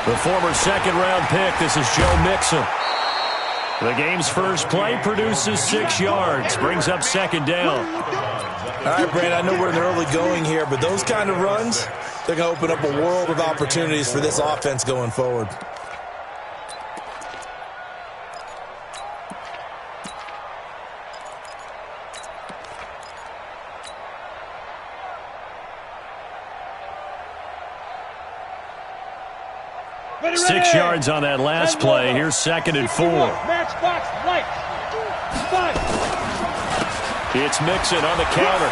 The former second-round pick, this is Joe Mixon. The game's first play produces 6 yards, brings up second down. All right, Brandon, I know we're in the early going here, but those kind of runs, they're going to open up a world of opportunities for this offense going forward. Ready. 6 yards on that last play. Here's second and 4. Matchbox right. 5. It's Mixon on the counter.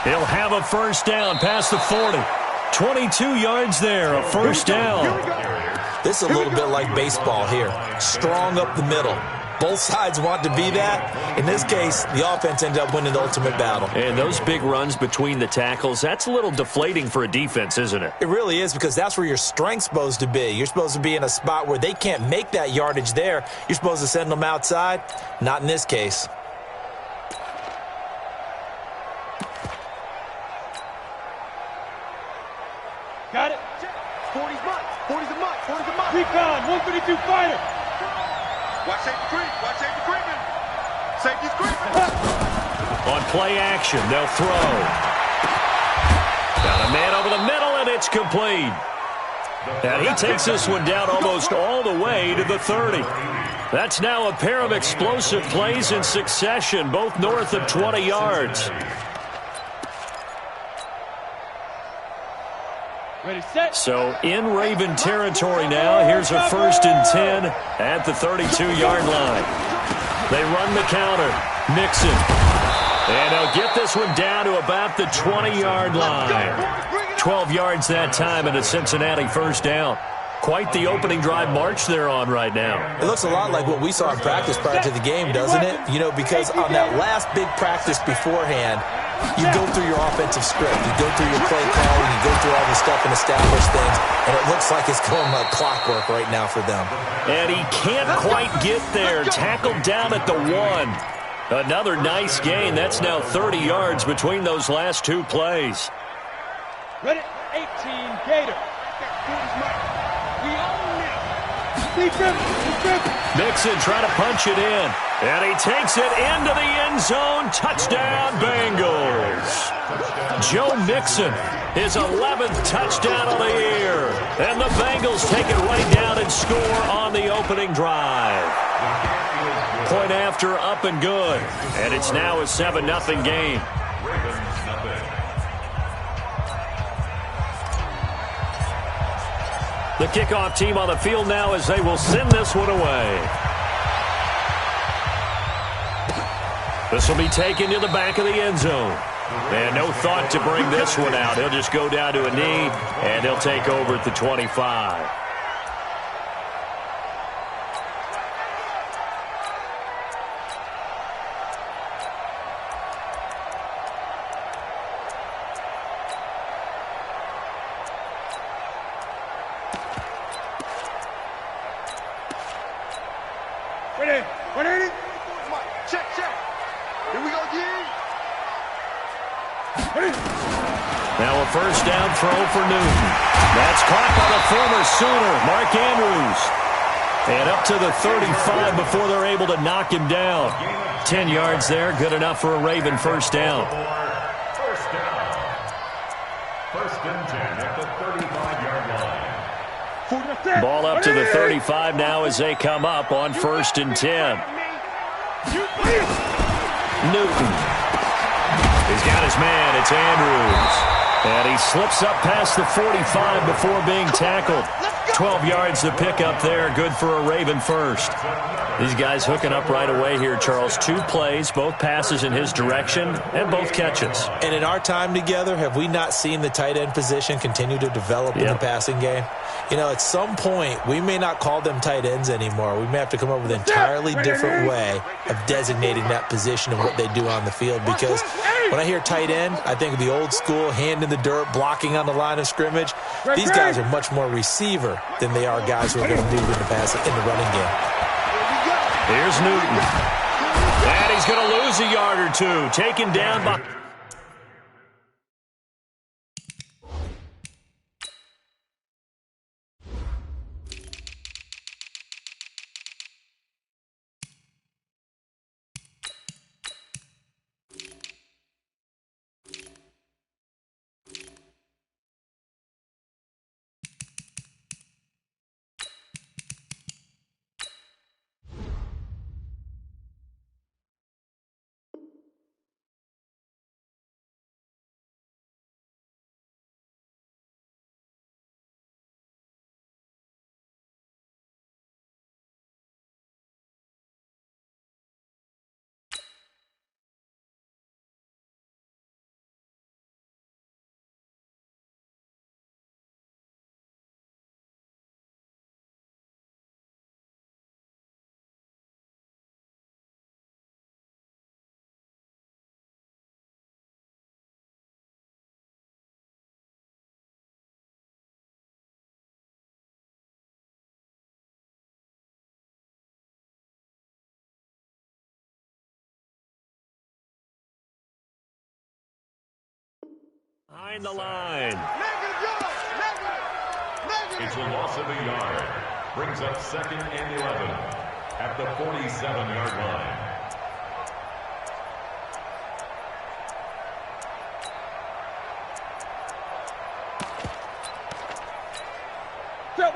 He'll have a first down past the 40. 22 yards there, a first down. This is a little bit like baseball here. Strong up the middle. Both sides want to be that. In this case, the offense ended up winning the ultimate battle. And those big runs between the tackles, that's a little deflating for a defense, isn't it? It really is, because that's where your strength's supposed to be. You're supposed to be in a spot where they can't make that yardage there. You're supposed to send them outside. Not in this case. Got it. 40's mine. 40's a mine. 40's a mine. Recon, 152 fighter. Watch safety creep. Watch safety creeping. Safety's creeping. On play action, they'll throw. Got a man over the middle, and it's complete. And he takes this one down almost all the way to the 30. That's now a pair of explosive plays in succession, both north of 20 yards. Ready, set. So in Raven territory now. Here's a first and 10 at the 32-yard line. They run the counter. Mixon. And they'll get this one down to about the 20-yard line. 12 yards that time and a Cincinnati first down. Quite the opening drive march they're on right now. It looks a lot like what we saw in practice prior to the game, doesn't it? You know, because on that last big practice beforehand, you go through your offensive script. You go through your play calling. You go through all the stuff and establish things. And it looks like it's going like clockwork right now for them. And he can't quite get there. Tackled down at the 1. Another nice gain. That's now 30 yards between those last 2 plays. Ready, 18, Gator. We own it. Mixon trying to punch it in. And he takes it into the end zone. Touchdown, Bengals. Joe Mixon, his 11th touchdown of the year. And the Bengals take it right down and score on the opening drive. Point after, up and good. And it's now a 7-0 game. The kickoff team on the field now as they will send this one away. This will be taken to the back of the end zone. And no thought to bring this one out. He'll just go down to a knee, and he'll take over at the 25. Ready, 180. Check, check. Here we go again. Now a first down throw for Newton. That's caught by the former Sooner, Mark Andrews. And up to the 35 before they're able to knock him down. 10 yards there, good enough for a Raven first down. First and 10 at the 35-yard line. Ball up to the 35 now as they come up on first and 10. Newton. He's got his man. It's Andrews. And he slips up past the 45 before being tackled. 12 yards to pick up there. Good for a Raven first. These guys hooking up right away here, Charles. 2 plays, both passes in his direction, and both catches. And in our time together, have we not seen the tight end position continue to develop in the passing game? You know, at some point, we may not call them tight ends anymore. We may have to come up with an entirely different way of designating that position and what they do on the field. Because when I hear tight end, I think of the old school, hand in the dirt, blocking on the line of scrimmage. These guys are much more receiver than they are guys who are going to move in the running game. Here's Newton. And he's going to lose a yard or 2. Taken down by... Behind the line. It's a loss of a yard. Brings up 2nd and 11 at the 47-yard line.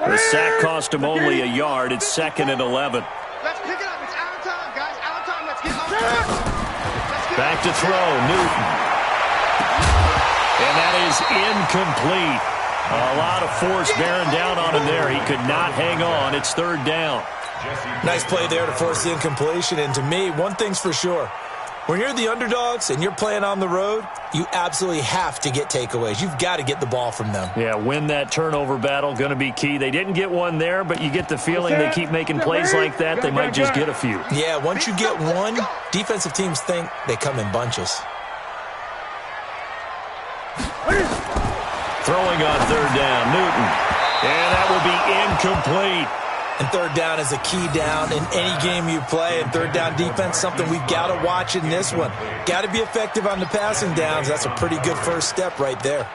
The sack cost him only a yard. It's 2nd and 11. Let's pick it up. It's out of time, guys. Out of time. Let's get on. Back to throw, Newton. And that is incomplete. A lot of force bearing down on him there. He could not hang on. It's 3rd down. Nice play there to force the incompletion. And to me, one thing's for sure. When you're the underdogs and you're playing on the road, you absolutely have to get takeaways. You've got to get the ball from them. Yeah, win that turnover battle, going to be key. They didn't get one there, but you get the feeling they keep making plays like that, they might just get a few. Yeah, once you get one, defensive teams think they come in bunches. Throwing on 3rd down, Newton. And that will be incomplete. And 3rd down is a key down in any game you play. And 3rd down defense, something we've got to watch in this one. Got to be effective on the passing downs. That's a pretty good first step right there.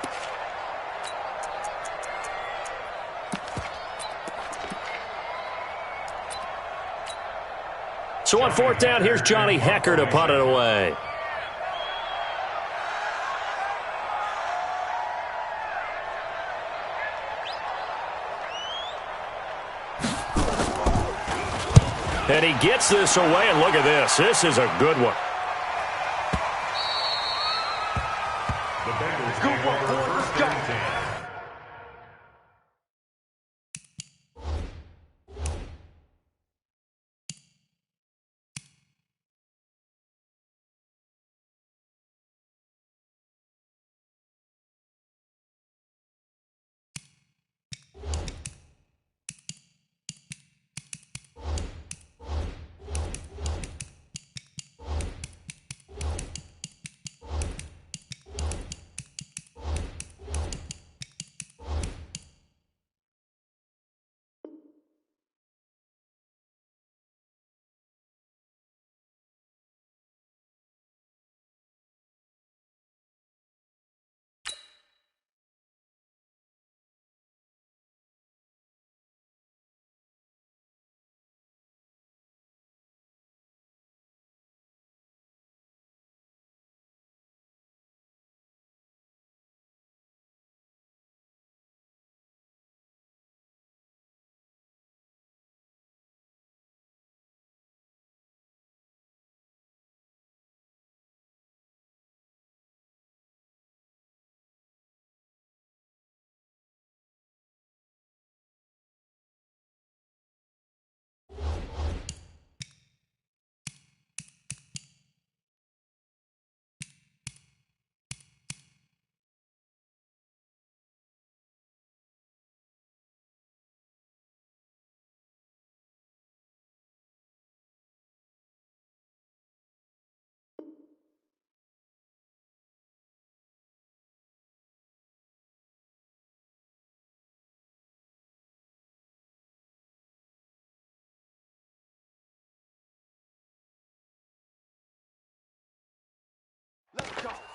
So on 4th down, here's Johnny Hecker to punt it away. And he gets this away, and look at this. This is a good one. The Bengals take over 1st and 10.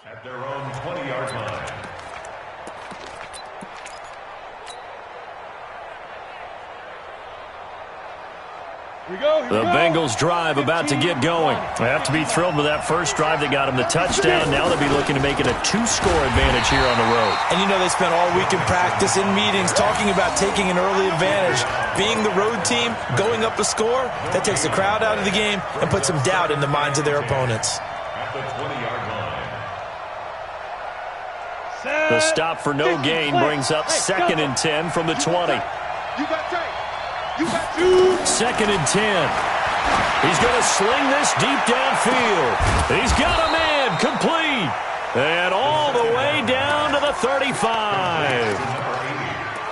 At their own 20-yard line. The Bengals drive about to get going. They have to be thrilled with that first drive that got them the touchdown. Now they'll be looking to make it a 2-score advantage here on the road. And you know they spent all week in practice, in meetings, talking about taking an early advantage. Being the road team, going up a score, that takes the crowd out of the game and puts some doubt in the minds of their opponents. At the 20-yard line. The stop for no gain brings up 2nd and 10 from the 20. You got tape. You got 2nd and 10. He's going to sling this deep downfield. He's got a man complete. And all the way down to the 35.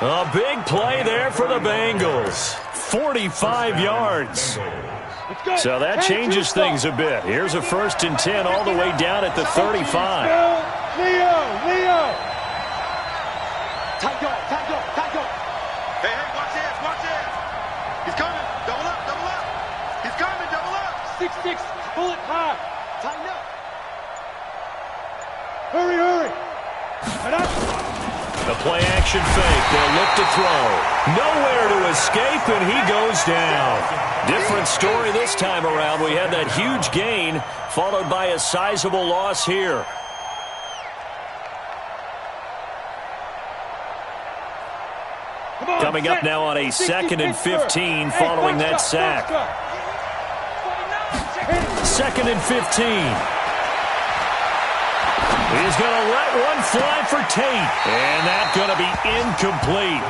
A big play there for the Bengals. 45 yards. So that changes things a bit. Here's a 1st and 10 all the way down at the 35. Leo. Tight dog. Hey, watch this. He's coming. Double up. He's coming. Double up. 6-6, bullet high. Tighten up. Hurry. The play action fake. They'll look to throw. Nowhere to escape, and he goes down. Different story this time around. We had that huge gain followed by a sizable loss here. Coming up now on a 2nd and 15 following that sack. 2nd and 15. He's going to let one fly for Tate. And that's going to be incomplete.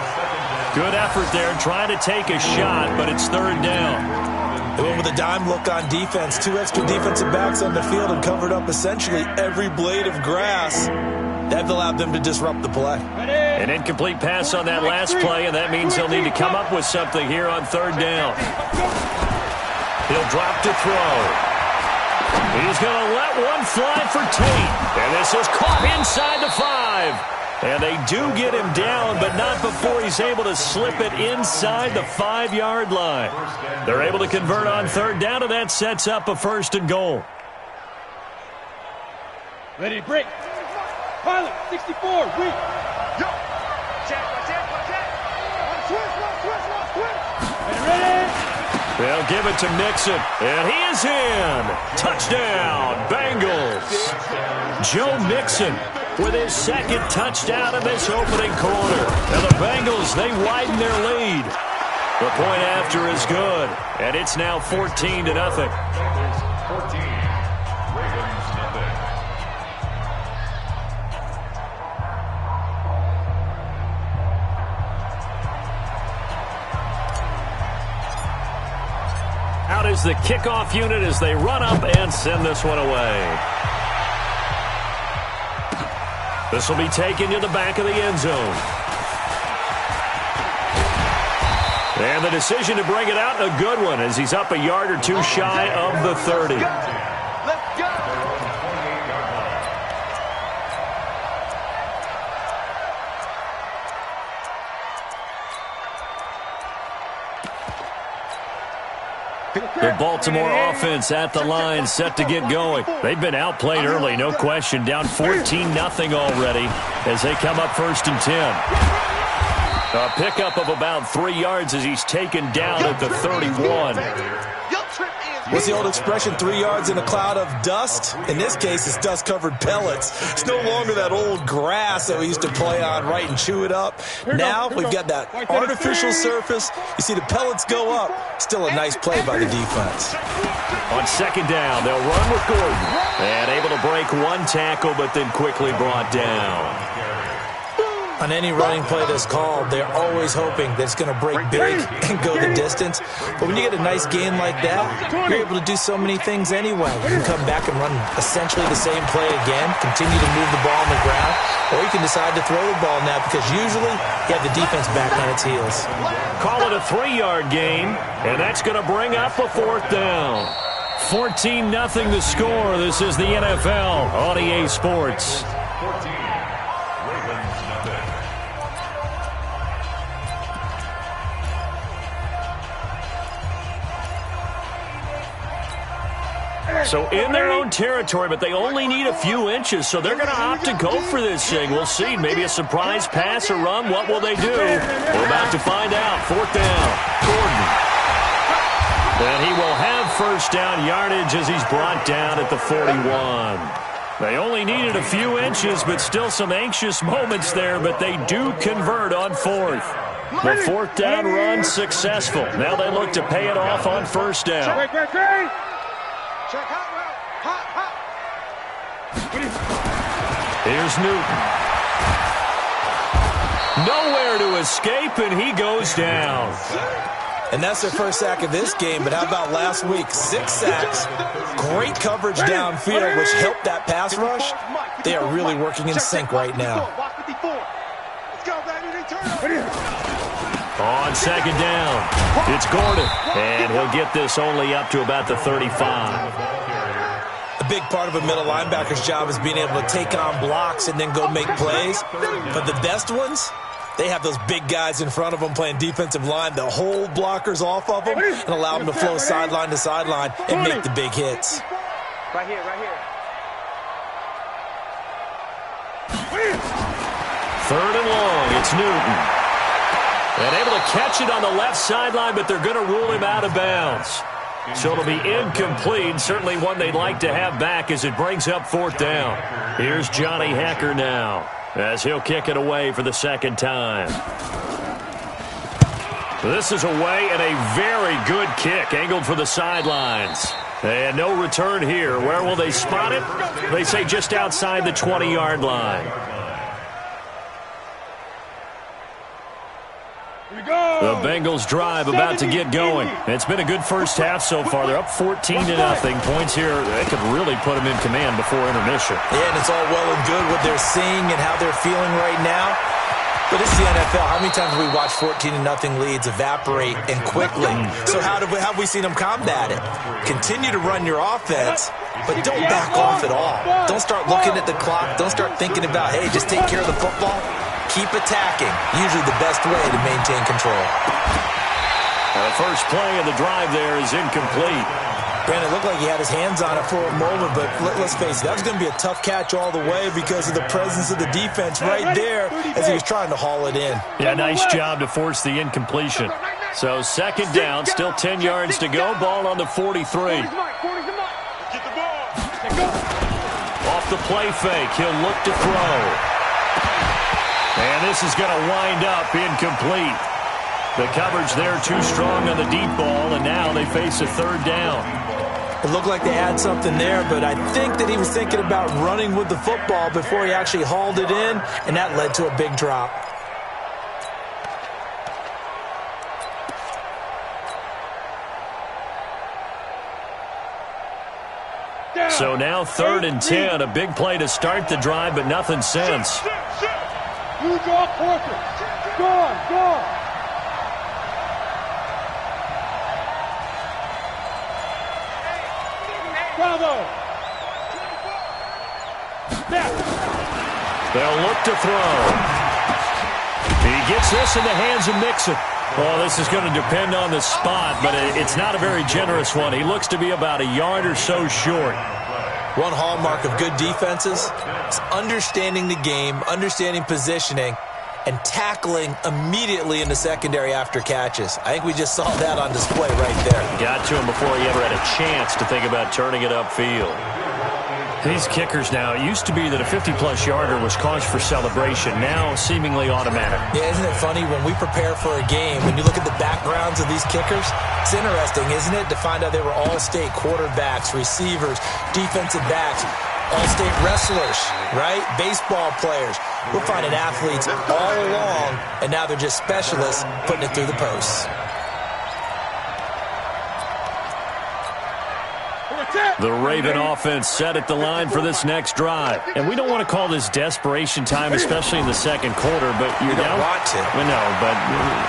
Good effort there trying to take a shot, but it's 3rd down. They went with a dime look on defense. 2 extra defensive backs on the field and covered up essentially every blade of grass. That allowed them to disrupt the play. An incomplete pass on that last play, and that means they'll need to come up with something here on 3rd down. He'll drop to throw. He's going to let one fly for Tate. And this is caught inside the 5. And they do get him down, but not before he's able to slip it inside the 5-yard line. They're able to convert on 3rd down, and that sets up a 1st and goal. Ready to break. Pilot, 64, weak. Yo. Check. Twist. Ready. They'll give it to Mixon, and he is in. Touchdown, Bengals. Joe Mixon with his 2nd touchdown in this opening quarter. And the Bengals, they widen their lead. The point after is good, and it's now 14-0. 14, Ravens nothing. Out is the kickoff unit as they run up and send this one away. This will be taken to the back of the end zone. And the decision to bring it out, a good one, as he's up a yard or 2 shy of the 30. Let's go. The Baltimore offense at the line, set to get going. They've been outplayed early, no question. Down 14-0 already as they come up 1st and 10. A pickup of about 3 yards as he's taken down at the 31. What's the old expression, 3 yards in a cloud of dust? In this case, it's dust-covered pellets. It's no longer that old grass that we used to play on, right, and chew it up. Now we've got that artificial surface. You see the pellets go up. Still a nice play by the defense. On 2nd down, they'll run with Gordon. And able to break 1 tackle, but then quickly brought down. On any running play that's called, they're always hoping that it's going to break big and go the distance. But when you get a nice gain like that, you're able to do so many things anyway. You can come back and run essentially the same play again, continue to move the ball on the ground, or you can decide to throw the ball now because usually you have the defense back on its heels. Call it a 3-yard gain, and that's going to bring up a 4th down. 14-0 the score. This is the NFL on EA Sports. 14, Ravens nothing. So in their own territory, but they only need a few inches, so they're going to opt to go for this thing. We'll see. Maybe a surprise pass or run. What will they do? We're about to find out. 4th down. Gordon. And he will have 1st down yardage as he's brought down at the 41. They only needed a few inches, but still some anxious moments there, but they do convert on 4th. The 4th down run successful. Now they look to pay it off on 1st down. Check hot route. Hot. Here's Newton. Nowhere to escape, and he goes down. And that's their first sack of this game, but how about last week? 6 sacks, great coverage downfield, which helped that pass rush. They are really working in sync right now. On 2nd down, it's Gordon, and he'll get this only up to about the 35. A big part of a middle linebacker's job is being able to take on blocks and then go make plays. But the best ones, they have those big guys in front of them playing defensive line that hold blockers off of them and allow them to flow sideline to sideline and make the big hits. Right here. Third and long, it's Newton. And able to catch it on the left sideline, but they're going to rule him out of bounds. So it'll be incomplete, certainly one they'd like to have back as it brings up fourth down. Here's Johnny Hekker now, as he'll kick it away for the second time. This is away and a very good kick, angled for the sidelines. And no return here. Where will they spot it? They say just outside the 20-yard line. The Bengals drive about to get going. It's been a good first half so far. They're up 14-0. Points here, they could really put them in command before intermission. Yeah, and it's all well and good what they're seeing and how they're feeling right now. But this is the NFL. How many times have we watched 14-0 leads evaporate and quickly? So how have we seen them combat it? Continue to run your offense, but don't back off at all. Don't start looking at the clock. Don't start thinking about, hey, just take care of the football. Keep attacking. Usually the best way to maintain control. The first play of the drive there is incomplete. Brandon, it looked like he had his hands on it for a moment, but let's face it, that was going to be a tough catch all the way because of the presence of the defense right there as he was trying to haul it in. Yeah, nice job to force the incompletion. So second down, still 10 yards to go. Ball on the 43. Off the play fake, he'll look to throw. And this is going to wind up incomplete. The coverage there too strong on the deep ball, and now they face a third down. It looked like they had something there, but I think that he was thinking about running with the football before he actually hauled it in, and that led to a big drop. So now 3rd and 10, a big play to start the drive, but nothing since. You draw quarter. Go. Bravo. They'll look to throw. He gets this in the hands of Mixon. Well, this is going to depend on the spot, but it's not a very generous one. He looks to be about a yard or so short. One hallmark of good defenses is understanding the game, understanding positioning, and tackling immediately in the secondary after catches. I think we just saw that on display right there. Got to him before he ever had a chance to think about turning it upfield. These kickers now, it used to be that a 50-plus yarder was cause for celebration, now seemingly automatic. Yeah, isn't it funny? When we prepare for a game, when you look at the backgrounds of these kickers, it's interesting, isn't it, to find out they were all-state quarterbacks, receivers, defensive backs, all-state wrestlers, right? Baseball players. We're finding athletes all along, and now they're just specialists putting it through the posts. The Raven offense set at the line for this next drive. And we don't want to call this desperation time, especially in the second quarter, but you're down. Want to. No, but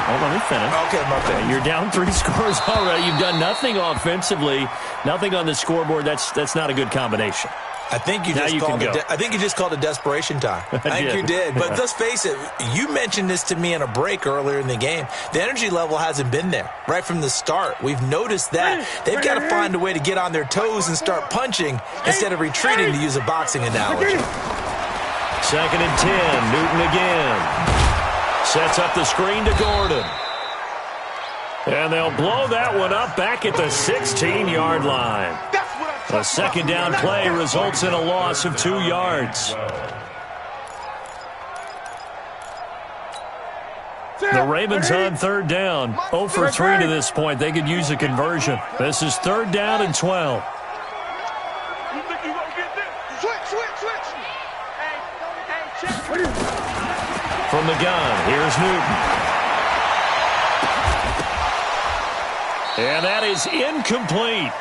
hold on, let me finish. Okay, my bad. You're down 3 scores already. You've done nothing offensively, nothing on the scoreboard. That's not a good combination. I think you just called it desperation time. I think you did. But let's face it, you mentioned this to me in a break earlier in the game. The energy level hasn't been there right from the start. We've noticed that. They've got to find a way to get on their toes and start punching instead of retreating, to use a boxing analogy. 2nd and 10, Newton again. Sets up the screen to Gordon. And they'll blow that one up back at the 16-yard line. A second down play results in a loss of 2 yards. The Ravens on 3rd down. 0 for 3 to this point. They could use a conversion. This is 3rd down and 12. From the gun, here's Newton. And that is incomplete.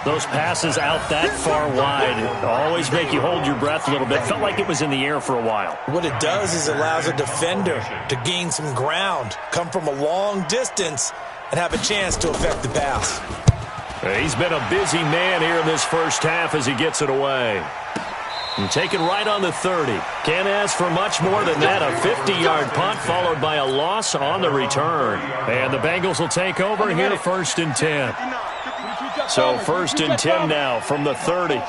Those passes out that far wide always make you hold your breath a little bit. Felt like it was in the air for a while. What it does is allows a defender to gain some ground, come from a long distance, and have a chance to affect the pass. He's been a busy man here in this first half as he gets it away. And taken right on the 30. Can't ask for much more than that. A 50-yard punt followed by a loss on the return. And the Bengals will take over here, 1st and 10. So 1st and 10 now from the 30. They'll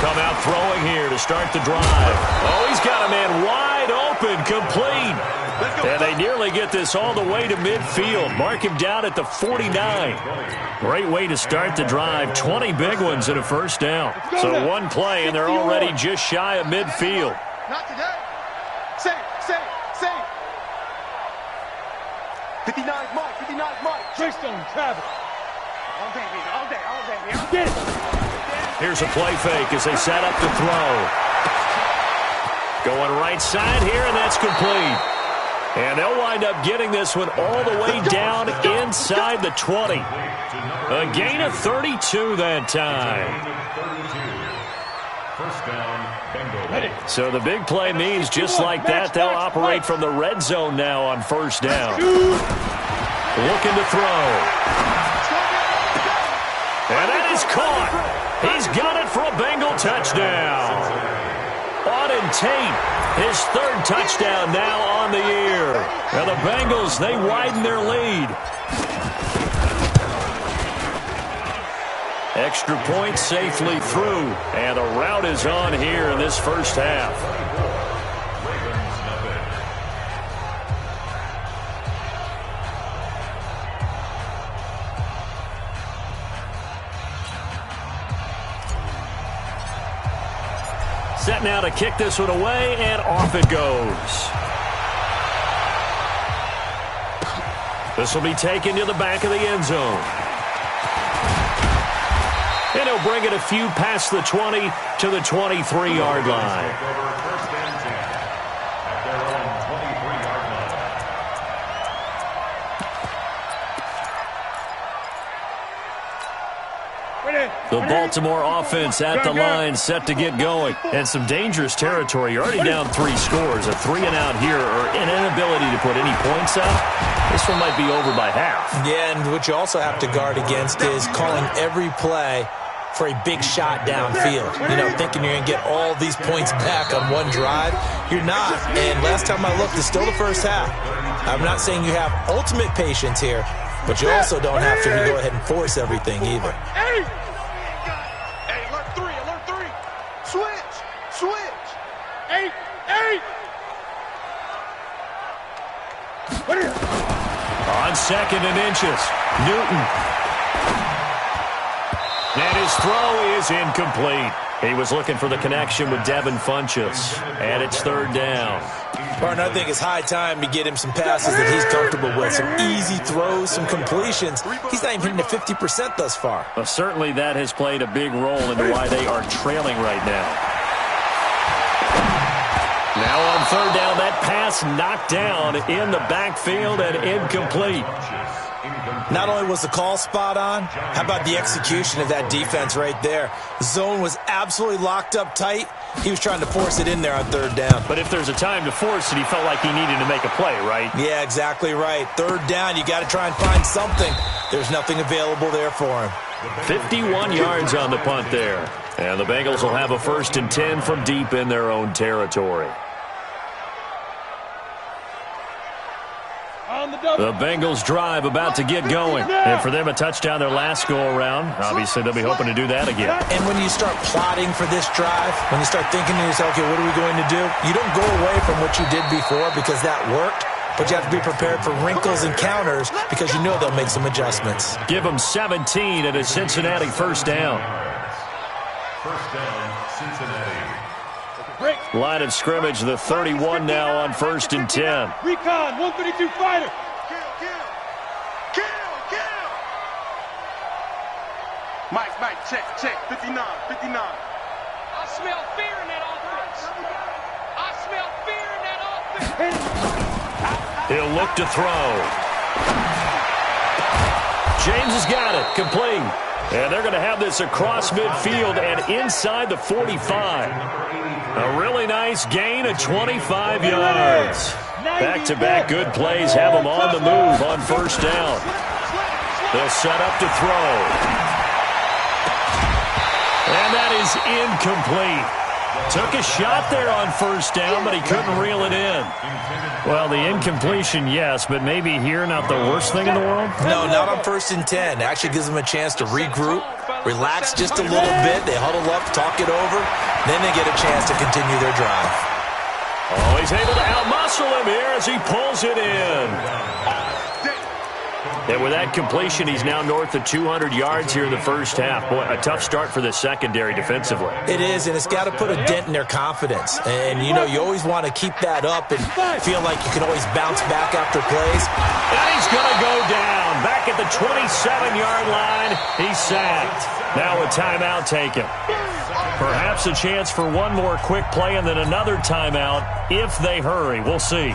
come out throwing here to start the drive. Oh, he's got a man wide open, complete. And they nearly get this all the way to midfield. Mark him down at the 49. Great way to start the drive. 20 big ones and a first down. So one play, and they're already just shy of midfield. Not today. Safe. 59 Mike. Treystone, Travis. All day, baby. Get it. Here's a play fake as they set up to throw. Going right side here, and that's complete. And they'll wind up getting this one all the way down inside the 20. A gain of 32 that time. First down, Bengals. So the big play means just like that, they'll operate from the red zone now on first down. Looking to throw. And that is caught. He's got it for a Bengal touchdown. Auden Tate, his 3rd touchdown now on the year. Now the Bengals, they widen their lead. Extra point safely through, and the route is on here in this first half. Set now to kick this one away, and off it goes. This will be taken to the back of the end zone. And he'll bring it a few past the 20 to the 23-yard line. First and 10 at their own 23-yard line. The Baltimore offense at the line, set to get going. And some dangerous territory. You're already down 3 scores. A 3-and-out here, or an inability to put any points up. This one might be over by half. Yeah, and what you also have to guard against is calling every play for a big shot downfield. You know, thinking you're going to get all these points back on one drive. You're not. And last time I looked, it's still the first half. I'm not saying you have ultimate patience here, but you also don't have to go ahead and force everything either. Hey, alert 3. Switch. 8. On 2nd and inches, Newton. And his throw is incomplete. He was looking for the connection with Devin Funchess. And it's 3rd down. Partner, I think it's high time to get him some passes that he's comfortable with. Some easy throws, some completions. He's not even hitting the 50% thus far. Well, certainly that has played a big role into why they are trailing right now. Now on 3rd down, that pass knocked down in the backfield and incomplete. Not only was the call spot on, how about the execution of that defense right there? Zone was absolutely locked up tight. He was trying to force it in there on 3rd down. But if there's a time to force it, he felt like he needed to make a play, right? Yeah, exactly right. 3rd down, you got to try and find something. There's nothing available there for him. 51 yards on the punt there. And the Bengals will have a 1st and 10 from deep in their own territory. The Bengals drive about to get going. And for them, a touchdown their last go-around. Obviously, they'll be hoping to do that again. And when you start plotting for this drive, when you start thinking to yourself, okay, what are we going to do? You don't go away from what you did before because that worked. But you have to be prepared for wrinkles and counters because you know they'll make some adjustments. Give them 17 at a Cincinnati 1st down. First down, Cincinnati. Line of scrimmage, the 31 now on 1st and 10. Recon, 132 fighter. Kill. Mike, check. 59. I smell fear in that offense. He'll look to throw. James has got it, complete. And they're going to have this across midfield and inside the 45. A really nice gain of 25 yards. Back-to-back good plays have them on the move on 1st down. They'll set up to throw. And that is incomplete. Took a shot there on first down, but he couldn't reel it in. Well, the incompletion, yes, but maybe here not the worst thing in the world? No, not on 1st and 10. Actually gives them a chance to regroup, relax just a little bit. They huddle up, talk it over. Then they get a chance to continue their drive. Oh, he's able to outmuscle him here as he pulls it in. And with that completion, he's now north of 200 yards here in the first half. Boy, a tough start for the secondary defensively. It is, and it's got to put a dent in their confidence. And, you know, you always want to keep that up and feel like you can always bounce back after plays. And he's going to go down. Back at the 27-yard line, he's sacked. Now a timeout taken. Perhaps a chance for one more quick play and then another timeout if they hurry. We'll see.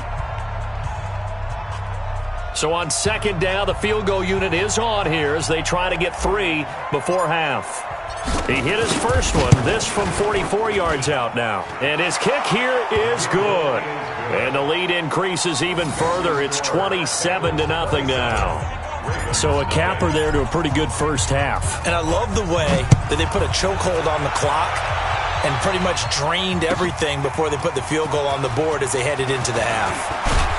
So on 2nd down, the field goal unit is on here as they try to get 3 before half. He hit his first one, this from 44 yards out now. And his kick here is good. And the lead increases even further. It's 27-0 now. So a capper there to a pretty good first half. And I love the way that they put a chokehold on the clock and pretty much drained everything before they put the field goal on the board as they headed into the half.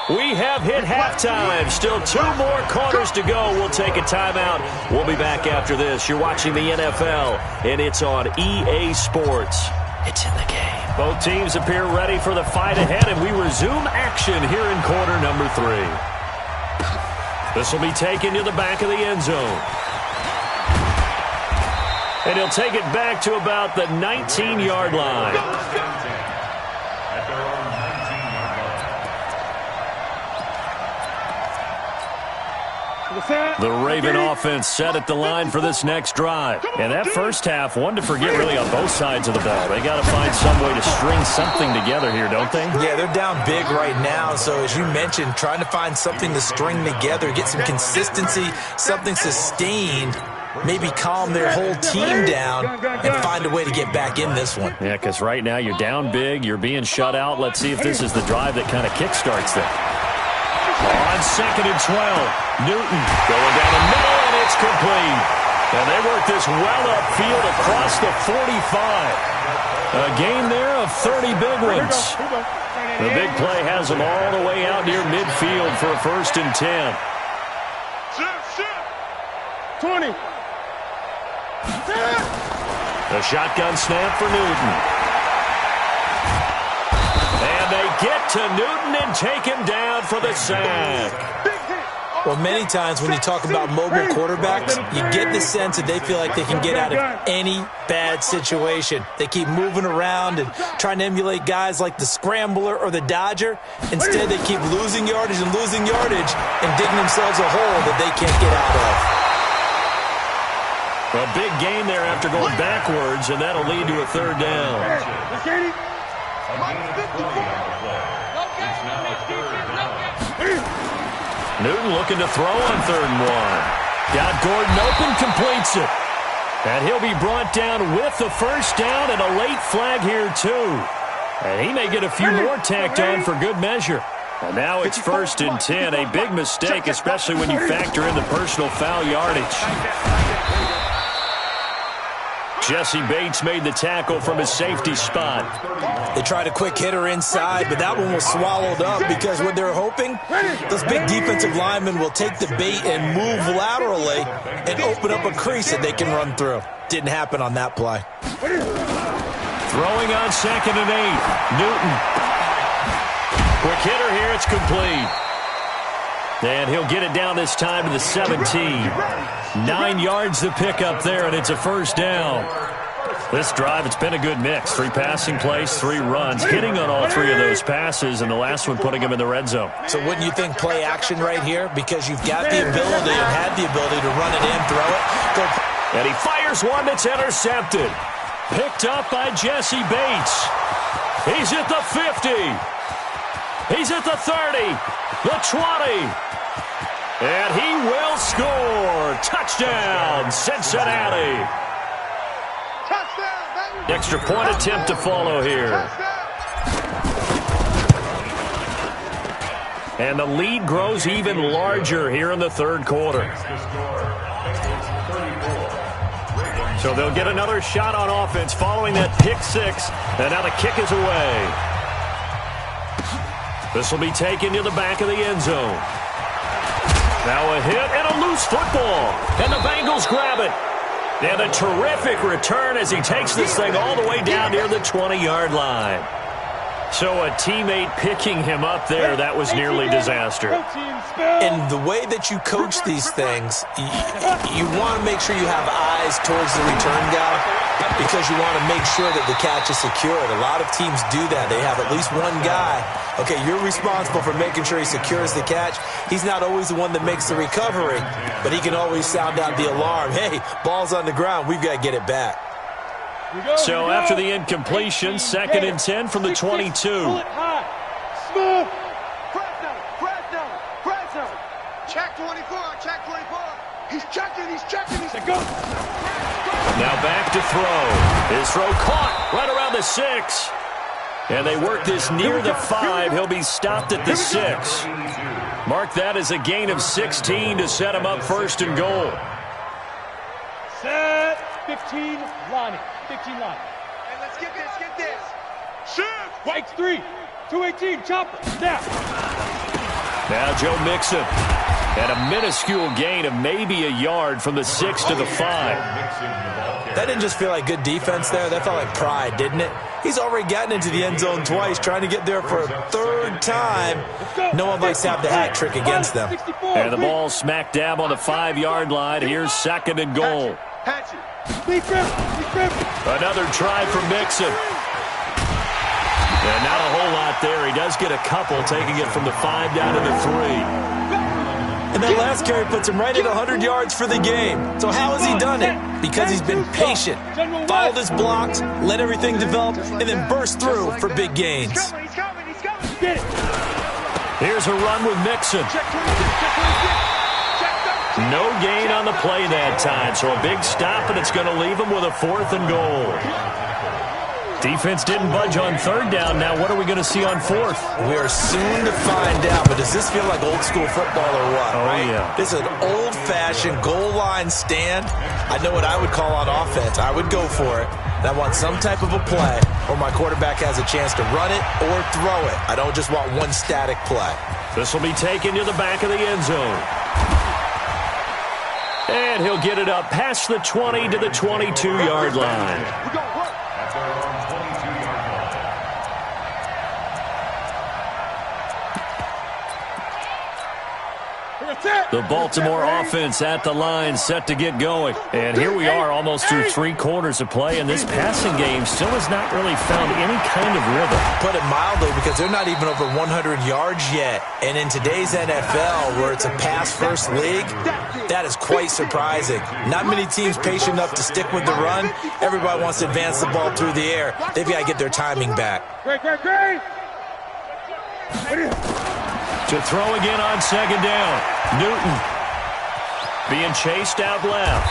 We have hit halftime. Still 2 more quarters to go. We'll take a timeout. We'll be back after this. You're watching the NFL, and it's on EA Sports. It's in the game. Both teams appear ready for the fight ahead, and we resume action here in quarter number 3. This will be taken to the back of the end zone. And he'll take it back to about the 19-yard line. The Raven offense set at the line for this next drive. And that first half, one to forget really on both sides of the ball. They got to find some way to string something together here, don't they? Yeah, they're down big right now. So as you mentioned, trying to find something to string together, get some consistency, something sustained, maybe calm their whole team down and find a way to get back in this one. Yeah, because right now you're down big, you're being shut out. Let's see if this is the drive that kind of kickstarts them. On 2nd and 12, Newton going down the middle, and it's complete. And they work this well upfield across the 45. A gain there of 30 big ones. The big play has them all the way out near midfield for a 1st and 10. 20. The shotgun snap for Newton. And they get to Newton and take him down for the sack. Well, many times when you talk about mobile quarterbacks, you get the sense that they feel like they can get out of any bad situation. They keep moving around and trying to emulate guys like the Scrambler or the Dodger. Instead, they keep losing yardage and digging themselves a hole that they can't get out of. A big gain there after going backwards, and that'll lead to a 3rd down. Newton looking to throw on 3rd and 1. Got Gordon open, completes it. And he'll be brought down with the first down and a late flag here too. And he may get a few more tacked on for good measure. And now it's 1st and 10. A big mistake, especially when you factor in the personal foul yardage. Jesse Bates made the tackle from his safety spot. They tried a quick hitter inside, but that one was swallowed up because what they're hoping, those big defensive linemen will take the bait and move laterally and open up a crease that they can run through. Didn't happen on that play. Throwing on 2nd and 8. Newton. Quick hitter here, it's complete. And he'll get it down this time to the 17. 9 yards to pick up there, and it's a 1st down. This drive, it's been a good mix. 3 passing plays, 3 runs, hitting on all 3 of those passes, and the last one putting him in the red zone. So wouldn't you think play action right here? Because you've got the ability and had the ability to run it in, throw it. Go. And he fires one that's intercepted. Picked up by Jesse Bates. He's at the 50. He's at the 30. The 20. And he will score. Touchdown, Cincinnati. Extra point attempt to follow here. And the lead grows even larger here in the 3rd quarter. So they'll get another shot on offense following that pick six. And now the kick is away. This will be taken to the back of the end zone. Now a hit and a loose football. And the Bengals grab it. And a terrific return as he takes this thing all the way down near the 20-yard line. So a teammate picking him up there, that was nearly disaster. And the way that you coach these things, you want to make sure you have eyes towards the return guy because you want to make sure that the catch is secured. A lot of teams do that. They have at least one guy. Okay, you're responsible for making sure he secures the catch. He's not always the one that makes the recovery, but he can always sound out the alarm. Hey, ball's on the ground. We've got to get it back. So after the incompletion, 2nd and 10 from the 22. Smooth. Check 24, check 24. He's checking, he's Go. Now back to throw. His throw caught right around the 6. And they work this near the 5. He'll be stopped at the 6. Mark that as a gain of 16 to set him up 1st and goal. Set. 15 line. 15 line. Hey, let's get this. Shoot! White's 3. 218. Chopper. Snap. Now Joe Mixon. And a minuscule gain of maybe a yard from the 6 to the 5. That didn't just feel like good defense there. That felt like pride, didn't it? He's already gotten into the end zone twice, trying to get there for a 3rd time. No one likes to have the hat trick against them. And the ball smack dab on the 5-yard line. Here's 2nd and goal. Another try for Mixon. And not a whole lot there. He does get a couple, taking it from the 5 down to the 3. And that last carry puts him right at 100 yards for the game. So how has he done it? Because he's been patient, followed his blocks, let everything develop, and then burst through for big gains. He's coming. Here's a run with Mixon. No gain on the play that time, so a big stop, and it's going to leave him with a 4th and goal. Defense didn't budge on 3rd down. Now what are we going to see on 4th? We are soon to find out, but does this feel like old school football or what? Oh, right? yeah. This is an old-fashioned goal line stand. I know what I would call on offense. I would go for it. And I want some type of a play where my quarterback has a chance to run it or throw it. I don't just want one static play. This will be taken to the back of the end zone. And he'll get it up past the 20 to the 22-yard line. The Baltimore offense at the line, set to get going. And here we are almost through 3 quarters of play, and this passing game still has not really found any kind of rhythm. Put it mildly, because they're not even over 100 yards yet. And in today's NFL, where it's a pass-first league, that is quite surprising. Not many teams patient enough to stick with the run. Everybody wants to advance the ball through the air. They've got to get their timing back. Great. To throw again on 2nd down. Newton being chased out left.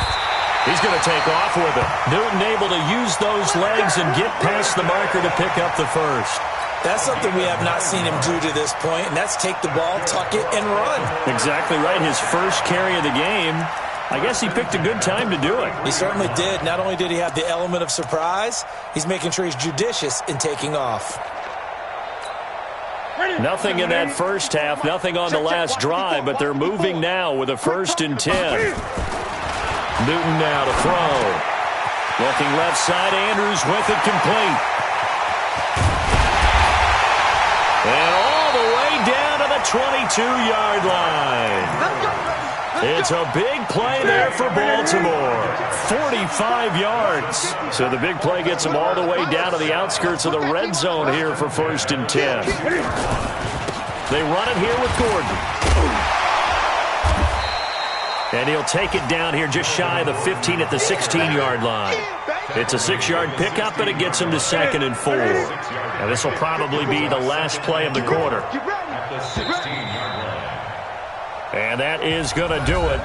He's going to take off with it. Newton able to use those legs and get past the marker to pick up the 1st. That's something we have not seen him do to this point, and that's take the ball, tuck it, and run. Exactly right. His first carry of the game. I guess he picked a good time to do it. He certainly did. Not only did he have the element of surprise, he's making sure he's judicious in taking off. Nothing in that first half, nothing on the last drive, but they're moving now with a 1st and 10. Newton now to throw. Looking left side, Andrews with it complete. And all the way down to the 22-yard line. It's a big play there for Baltimore. 45 yards. So the big play gets them all the way down to the outskirts of the red zone here for 1st and 10. They run it here with Gordon. And he'll take it down here just shy of the 15 at the 16-yard line. It's a 6-yard pickup, but it gets him to 2nd and 4. Now this will probably be the last play of the quarter. And that is going to do it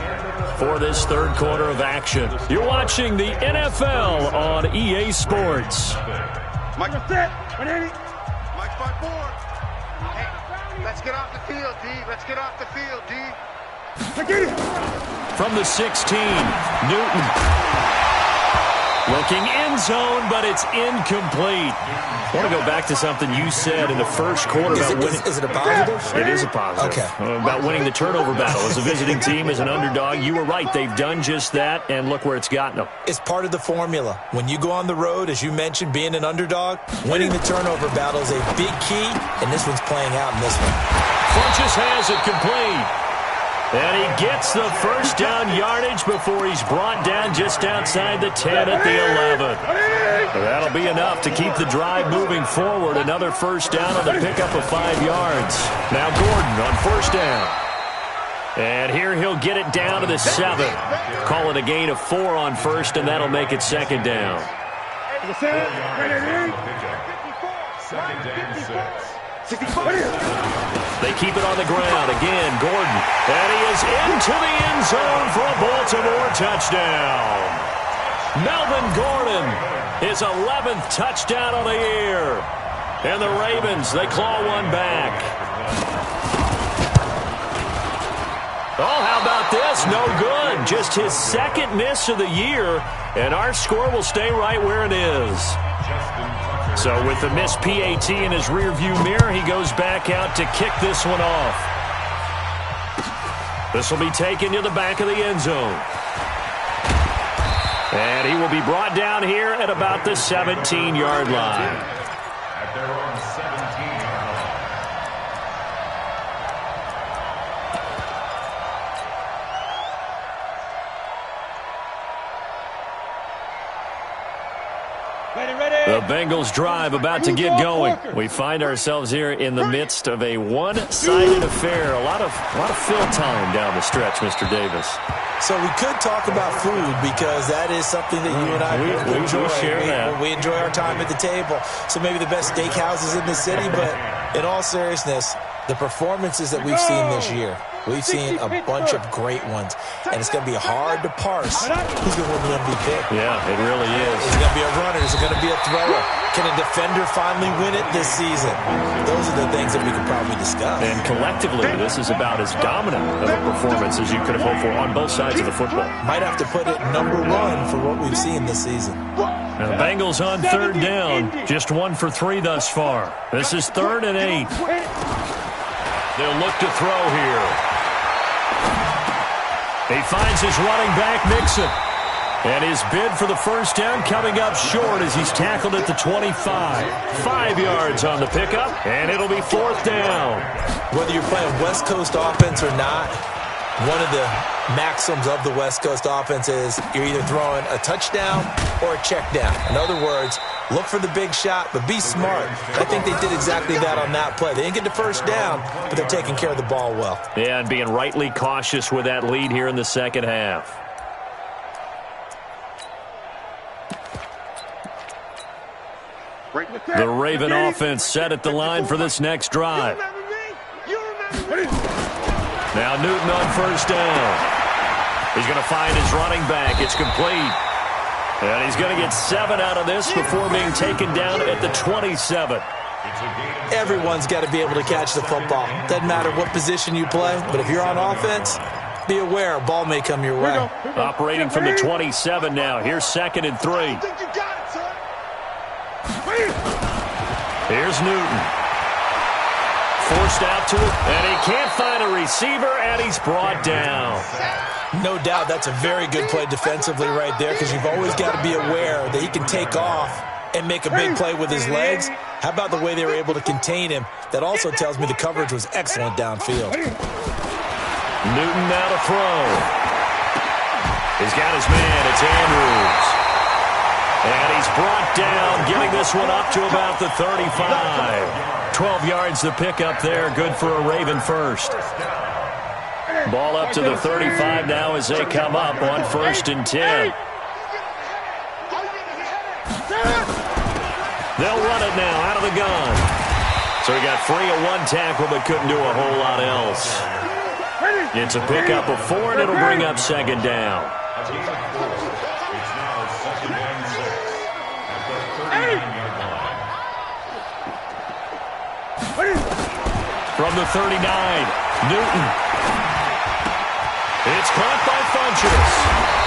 for this 3rd quarter of action. You're watching the NFL on EA Sports. Mike, Mike 5-4. Hey, let's get off the field, D. Let's get off the field, D. From the 16, Newton. Looking end zone, but it's incomplete. I want to go back to something you said in the first quarter about winning. Is it a positive? It is a positive. Okay. About winning the turnover battle. As a visiting team, as an underdog, you were right. They've done just that, and look where it's gotten them. It's part of the formula. When you go on the road, as you mentioned, being an underdog, winning the turnover battle is a big key, and this one's playing out in this one. Funchess has it complete. And he gets the first down yardage before he's brought down just outside the 10 at the 11. That'll be enough to keep the drive moving forward. Another first down on the pickup of 5 yards. Now Gordon on first down. And here he'll get it down to the 7. Call it a gain of 4 on first, and that'll make it second down. Second down 6. They keep it on the ground. Again, Gordon. And he is into the end zone for a Baltimore touchdown. Melvin Gordon, his 11th touchdown of the year. And the Ravens, they claw one back. Oh, how about this? No good. Just his second miss of the year. And our score will stay right where it is. So with the missed PAT in his rearview mirror, he goes back out to kick this one off. This will be taken to the back of the end zone. And he will be brought down here at about the 17-yard line. At their own 17-yard line. The Bengals drive about to get going. We find ourselves here in the midst of a one-sided affair. A lot of fill time down the stretch, Mr. Davis. So we could talk about food because that is something that you and I enjoy. We enjoy our time at the table. So maybe the best steakhouses in the city, but in all seriousness, the performances that we've seen this year, we've seen a bunch of great ones, and it's going to be hard to parse who's going to win the MVP. Yeah, it really is. Is it going to be a runner? Is it going to be a thrower? Can a defender finally win it this season? Those are the things that we could probably discuss. And collectively, this is about as dominant of a performance as you could have hoped for on both sides of the football. Might have to put it number 1 for what we've seen this season. Now the Bengals on third down, just 1 for 3 thus far. This is 3rd and 8. They'll look to throw here. He finds his running back, Mixon. And his bid for the first down coming up short as he's tackled at the 25. 5 yards on the pickup, and it'll be 4th down. Whether you're playing West Coast offense or not, one of the maxims of the West Coast offense is you're either throwing a touchdown or a check down. In other words, look for the big shot, but be smart. I think they did exactly that on that play. They didn't get the first down, but they're taking care of the ball well. Yeah, and being rightly cautious with that lead here in the second half. The Raven offense set at the line for this next drive. Now Newton on first down. He's going to find his running back. It's complete. And he's going to get 7 out of this before being taken down at the 27. Everyone's got to be able to catch the football. Doesn't matter what position you play, but if you're on offense, be aware a ball may come your way. Operating from the 27 now. Here's 2nd and 3. Here's Newton. Forced out to it, and he can't find a receiver, and he's brought down. No doubt that's a very good play defensively right there because you've always got to be aware that he can take off and make a big play with his legs. How about the way they were able to contain him? That also tells me the coverage was excellent downfield. Newton now to throw. He's got his man. It's Andrews. And he's brought down, getting this one up to about the 35. 12 yards to pick up there. Good for a Raven first. Ball up to the 35 now as they come up on 1st and 10. They'll run it now out of the gun. So he got free of 1 tackle but couldn't do a whole lot else. It's a pickup of 4, and it'll bring up 2nd down. From the 39, Newton. It's caught by Funchess.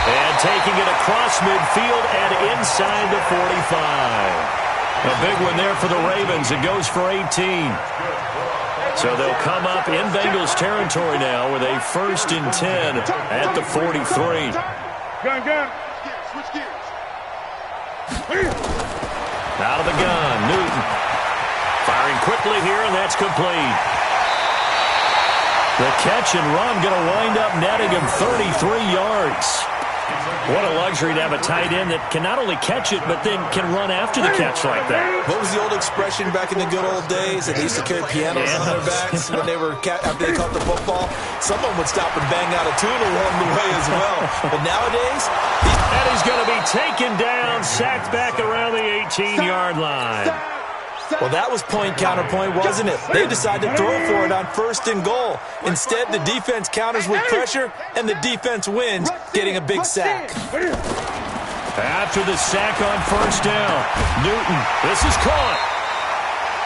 And taking it across midfield and inside the 45. A big one there for the Ravens. It goes for 18. So they'll come up in Bengals territory now with a 1st and 10 at the 43. Gun. Switch gears. Out of the gun, Newton. Firing quickly here, and that's complete. The catch and run going to wind up netting him 33 yards. What a luxury to have a tight end that can not only catch it, but then can run after the catch like that. What was the old expression back in the good old days that they used to carry pianos on their backs when they were after they caught the football? Someone would stop and bang out a tune along the way as well. But nowadays, and he's going to be taken down, sacked back around the 18-yard line. well, that was point counterpoint, wasn't it? They decided to throw for it on 1st and goal. Instead, the defense counters with pressure, and the defense wins, getting a big sack. After the sack on 1st down, Newton, this is caught.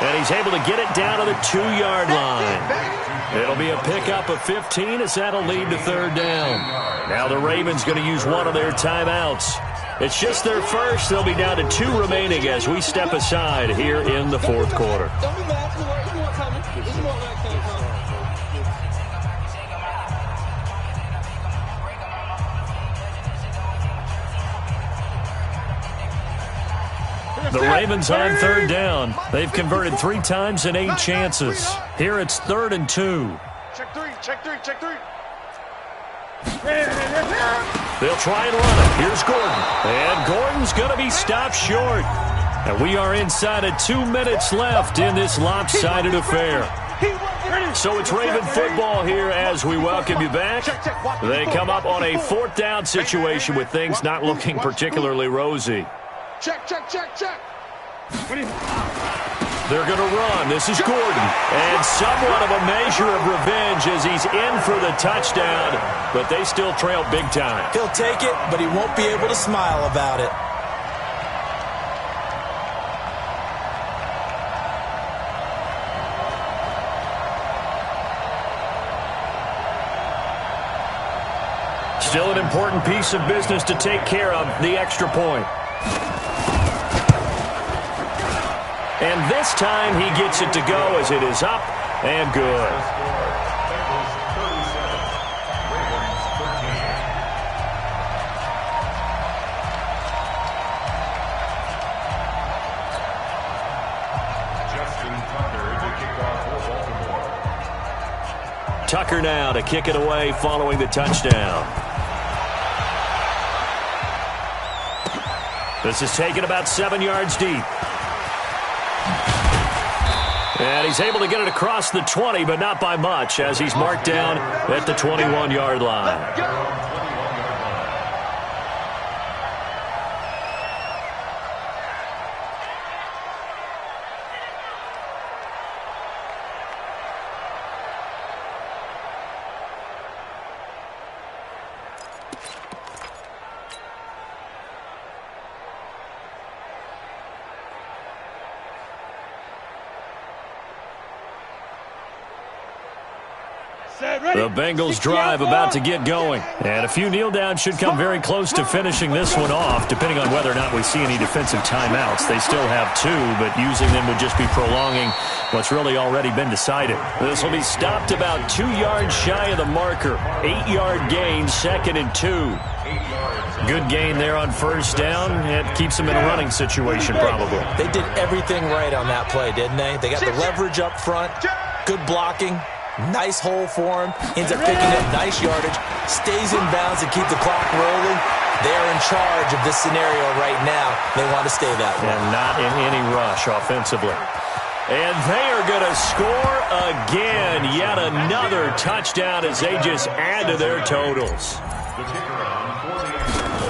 And he's able to get it down to the 2-yard line. It'll be a pickup of 15 as that'll lead to 3rd down. Now the Ravens going to use one of their timeouts. It's just their first. They'll be down to 2 remaining as we step aside here in the 4th quarter. Don't be mad. It's more coming. It's more like The Ravens on 3rd down. They've converted 3 times in 8 chances. Here it's 3rd and 2. Check three. They'll try and run it. Here's Gordon. And Gordon's going to be stopped short. And we are inside of 2 minutes left in this lopsided affair. So it's Raven football here as we welcome you back. They come up on a 4th down situation with things not looking particularly rosy. Check. They're going to run. This is Gordon. And somewhat of a measure of revenge as he's in for the touchdown, but they still trail big time. He'll take it, but he won't be able to smile about it. Still an important piece of business to take care of, the extra point. And this time he gets it to go as it is up and good. Tucker now to kick it away following the touchdown. This is taken about 7 yards deep. And he's able to get it across the 20, but not by much, as he's marked down at the 21-yard line. The Bengals drive about to get going. And a few kneel downs should come very close to finishing this one off, depending on whether or not we see any defensive timeouts. They still have 2, but using them would just be prolonging what's really already been decided. This will be stopped about 2 yards shy of the marker. 8-yard gain, 2nd and 2. Good gain there on 1st down. It keeps them in a running situation, probably. They did everything right on that play, didn't they? They got the leverage up front, good blocking. Nice hole for him. Ends up picking up nice yardage. Stays in bounds and keep the clock rolling. They're in charge of this scenario right now. They want to stay that way. And not in any rush offensively. And they are going to score again. Yet another touchdown as they just add to their totals.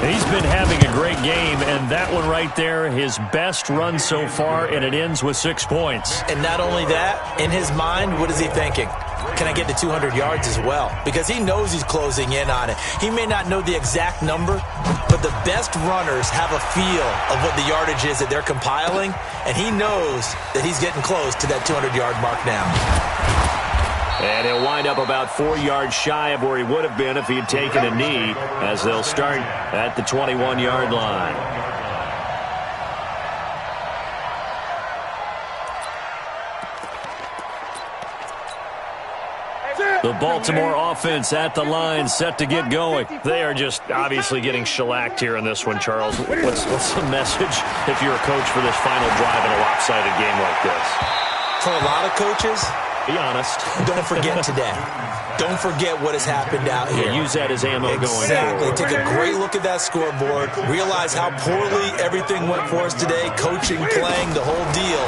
He's been having a great game, and that one right there, his best run so far, and it ends with 6 points. And not only that, in his mind, what is he thinking? Can I get to 200 yards as well? Because he knows he's closing in on it. He may not know the exact number, but the best runners have a feel of what the yardage is that they're compiling, and he knows that he's getting close to that 200-yard mark now. And he'll wind up about 4 yards shy of where he would have been if he had taken a knee, as they'll start at the 21-yard line. The Baltimore offense at the line, set to get going. They are just obviously getting shellacked here in this one, Charles. What's the message if you're a coach for this final drive in a lopsided game like this? For a lot of coaches, be honest. Don't forget today. Don't forget what has happened out here. Yeah, use that as ammo going forward. Exactly. Take a great look at that scoreboard. Realize how poorly everything went for us today. Coaching, playing, the whole deal.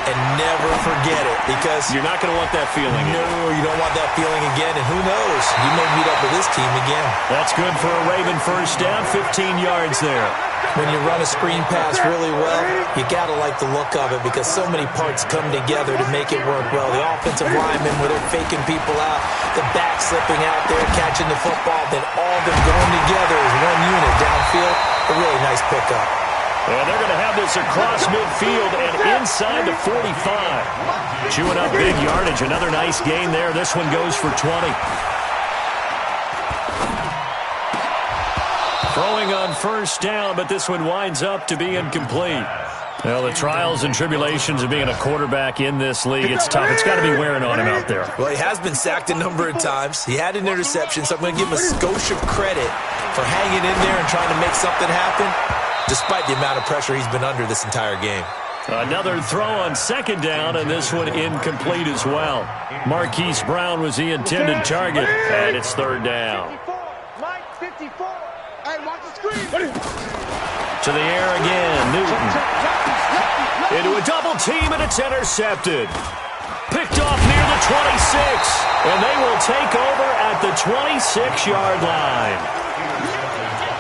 And never forget it, because you're not going to want that feeling. No, you don't want that feeling again. And who knows? You may meet up with this team again. That's good for a Raven first down, 15 yards there. When you run a screen pass really well, you got to like the look of it, because so many parts come together to make it work well. The offensive linemen, where they're faking people out, the back slipping out there, catching the football, then all of them going together as one unit downfield. A really nice pickup. And they're going to have this across midfield and inside the 45. Chewing up big yardage. Another nice gain there. This one goes for 20. Throwing on first down, but this one winds up to be incomplete. Well, the trials and tribulations of being a quarterback in this league, it's tough. It's got to be wearing on him out there. Well, he has been sacked a number of times. He had an interception, so I'm going to give him a skosh of credit for hanging in there and trying to make something happen, despite the amount of pressure he's been under this entire game. Another throw on second down, and this one incomplete as well. Marquise Brown was the intended target, and it's third down. Mike, 54. Hey, watch the screen. To the air again, Newton. Into a double team, and it's intercepted. Picked off near the 26, and they will take over at the 26-yard line.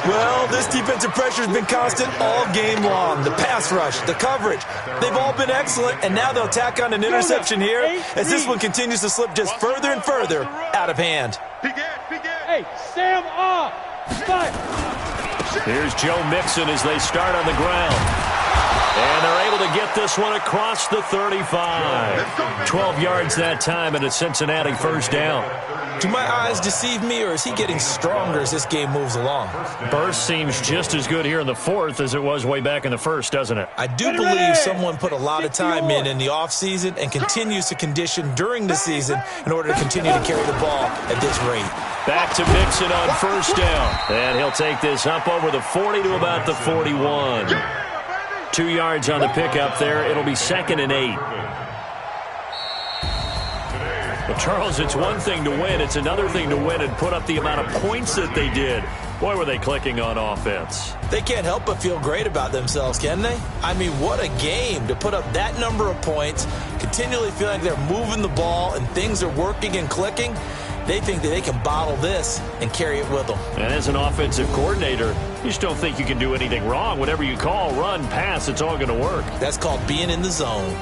Well, this defensive pressure has been constant all game long. The pass rush, the coverage, they've all been excellent, and now they'll tack on an interception here as this one continues to slip just further and further out of hand. Hey, Sam off. Here's Joe Mixon as they start on the ground. And they're able to get this one across the 35. 12 yards that time, and a Cincinnati first down. Do my eyes deceive me, or is he getting stronger as this game moves along? Burst seems just as good here in the fourth as it was way back in the first, doesn't it? I do believe someone put a lot of time in the offseason and continues to condition during the season in order to continue to carry the ball at this rate. Back to Mixon on first down. And he'll take this up over the 40 to about the 41. 2 yards on the pickup there. It'll be 2nd and 8. Well, Charles, it's one thing to win. It's another thing to win and put up the amount of points that they did. Boy, were they clicking on offense. They can't help but feel great about themselves, can they? I mean, what a game to put up that number of points, continually feeling like they're moving the ball and things are working and clicking. They think that they can bottle this and carry it with them. And as an offensive coordinator, you just don't think you can do anything wrong. Whatever you call, run, pass, it's all going to work. That's called being in the zone.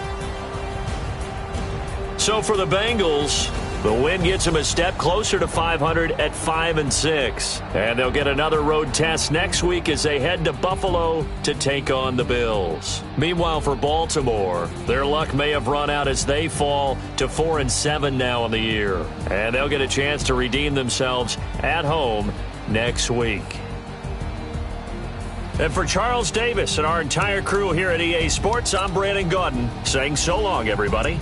So for the Bengals, the win gets them a step closer to 500 at 5-6. And they'll get another road test next week as they head to Buffalo to take on the Bills. Meanwhile, for Baltimore, their luck may have run out as they fall to 4-7 now in the year. And they'll get a chance to redeem themselves at home next week. And for Charles Davis and our entire crew here at EA Sports, I'm Brandon Gaudin saying so long, everybody.